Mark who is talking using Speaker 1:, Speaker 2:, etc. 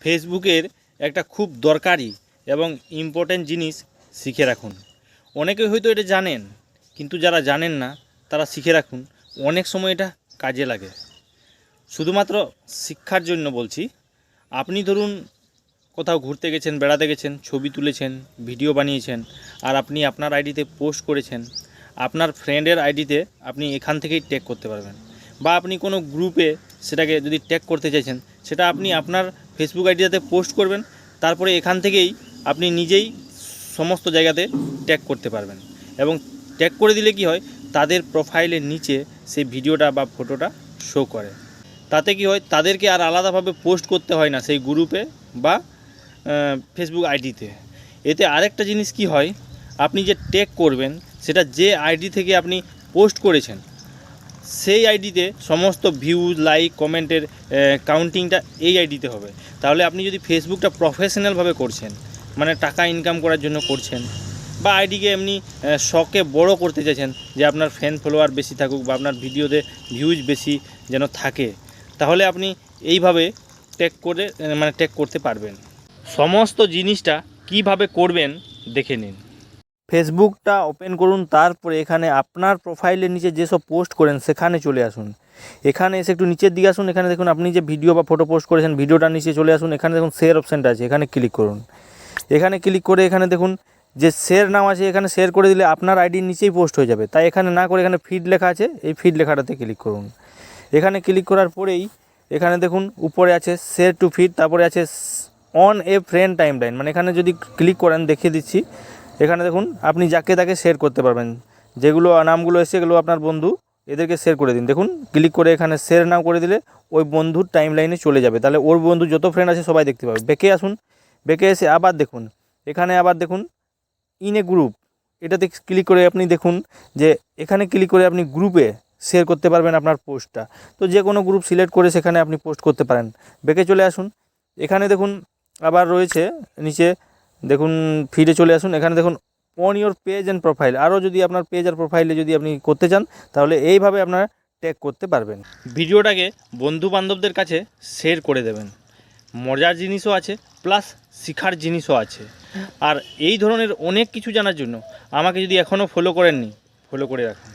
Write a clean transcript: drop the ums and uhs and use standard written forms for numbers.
Speaker 1: ফেসবুকের একটা খুব দরকারি এবং ইম্পর্ট্যান্ট জিনিস শিখে রাখুন। অনেকে হয়তো এটা জানেন, কিন্তু যারা জানেন না তারা শিখে রাখুন। অনেক সময় এটা কাজে লাগে। শুধুমাত্র শিক্ষার জন্য বলছি। আপনি ধরুন কোথাও ঘুরতে গেছেন, বেড়াতে গেছেন, ছবি তুলেছেন, ভিডিও বানিয়েছেন, আর আপনি আপনার আইডিতে পোস্ট করেছেন। আপনার ফ্রেন্ডের আইডিতে আপনি এখান থেকেই ট্যাগ করতে পারবেন, বা আপনি কোনো গ্রুপে সেটাকে যদি ট্যাগ করতে চাইছেন, সেটা আপনি আপনার ফেসবুক আইডিতে পোস্ট করবেন। তারপরে এখান থেকেই আপনি নিজেই সমস্ত জায়গাতে ট্যাগ করতে পারবেন। এবং ট্যাগ করে দিলে কি হয়, তাদের প্রোফাইলের নিচে সেই ভিডিওটা বা ফটোটা শো করে। তাতে কি হয়, তাদেরকে আর আলাদাভাবে পোস্ট করতে হয় না সেই গ্রুপে বা ফেসবুক আইডিতে। এতে আরেকটা জিনিস কি হয়, আপনি যে ট্যাগ করবেন সেটা যে আইডি থেকে আপনি পোস্ট করেছেন সেই আইডিতে সমস্ত ভিউজ, লাইক, কমেন্টের কাউন্টিংটা এই আইডিতে হবে। তাহলে আপনি যদি ফেসবুকটা প্রফেশনালভাবে করছেন, মানে টাকা ইনকাম করার জন্য করছেন, বা আইডিকে এমনি শখে বড় করতে চাইছেন যে আপনার ফ্যান ফলোয়ার বেশি থাকুক বা আপনার ভিডিওতে ভিউজ বেশি যেন থাকে, তাহলে আপনি এইভাবে ট্যাগ করে ট্যাগ করতে পারবেন। সমস্ত জিনিসটা কিভাবে করবেন দেখে নিন। ফেসবুকটা ওপেন করুন, তারপরে এখানে আপনার প্রোফাইলের নিচে যেসব পোস্ট করেন সেখানে চলে আসুন। এখানে এসে একটু নিচের দিকে আসুন। এখানে দেখুন আপনি যে ভিডিও বা ফটো পোস্ট করেছেন, ভিডিওটার নিচে চলে আসুন। এখানে দেখুন শেয়ার অপশানটা আছে, এখানে ক্লিক করুন। এখানে ক্লিক করে এখানে দেখুন যে শেয়ার নাও আছে, এখানে শেয়ার করে দিলে আপনার আইডির নিচেই পোস্ট হয়ে যাবে। তাই এখানে না করে এখানে ফিড লেখা আছে, এই ফিড লেখাটাতে ক্লিক করুন। এখানে ক্লিক করার পরেই এখানে দেখুন উপরে আছে শেয়ার টু ফিড, তারপরে আছে অন এ ফ্রেন্ড টাইমলাইন। মানে এখানে যদি ক্লিক করেন, দেখিয়ে দিচ্ছি, এখানে দেখুন আপনি যাকে তাকে শেয়ার করতে পারবেন। যেগুলো নামগুলো এসে এগুলো আপনার বন্ধু, এদেরকে শেয়ার করে দিন। দেখুন ক্লিক করে এখানে শেয়ার নাও করে দিলে ওই বন্ধুর টাইমলাইনে চলে যাবে। তাহলে ওর বন্ধু যত ফ্রেন্ড আছে সবাই দেখতে পাবে। বেঁকে আসুন, বেঁকে এসে আবার দেখুন এখানে আবার দেখুন ইন এ গ্রুপ, এটাতে ক্লিক করে আপনি দেখুন যে এখানে ক্লিক করে আপনি গ্রুপে শেয়ার করতে পারবেন আপনার পোস্টটা। তো যে কোনো গ্রুপ সিলেক্ট করে সেখানে আপনি পোস্ট করতে পারেন। বেঁকে চলে আসুন, এখানে দেখুন আবার রয়েছে নিচে দেখুন ফিডে চলে আসুন। এখানে দেখুন on your page and profile. আরও যদি আপনার পেজ আর প্রোফাইলে যদি আপনি করতে চান, তাহলে এইভাবে আপনারা ট্যাগ করতে পারবেন। ভিডিওটাকে বন্ধু বান্ধবদের কাছে শেয়ার করে দেবেন। মজার জিনিসও আছে, প্লাস শেখার জিনিসও আছে। আর এই ধরনের অনেক কিছু জানার জন্য আমাকে যদি এখনও ফলো করেননি, ফলো করে রাখুন।